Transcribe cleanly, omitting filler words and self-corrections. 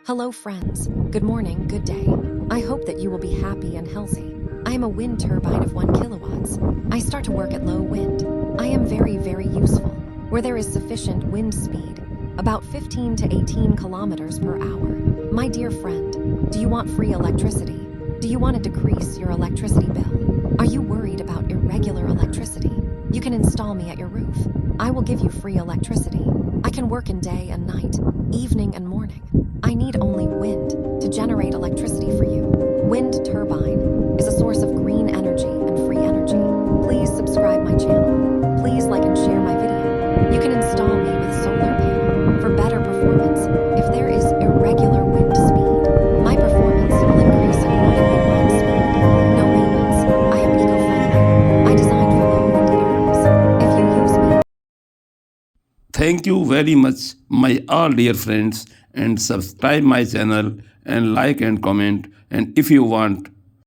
Hello, friends. Good morning, good day. I hope that you will be happy and healthy. I am a wind turbine of 1 kilowatts. I start to work at low wind. I am very, very useful, where there is sufficient wind speed, about 15 to 18 kilometers per hour. My dear friend, do you want free electricity? Do you want to decrease your electricity bill? Are you worried about irregular electricity? You can install me at your roof. I will give you free electricity. I can work in day and night, evening and morning. I need only wind to generate electricity for you. Wind turbine is a source of green energy and free energy. Please subscribe my channel. Please like and share my video. You can install me with solar panel for better performance. If there is irregular wind speed, my performance will increase accordingly wind speed. No maintenance. I am eco-friendly. I designed for low windy areas. If you use me. Thank you very much, my all dear friends, and subscribe my channel and like and comment. And if you want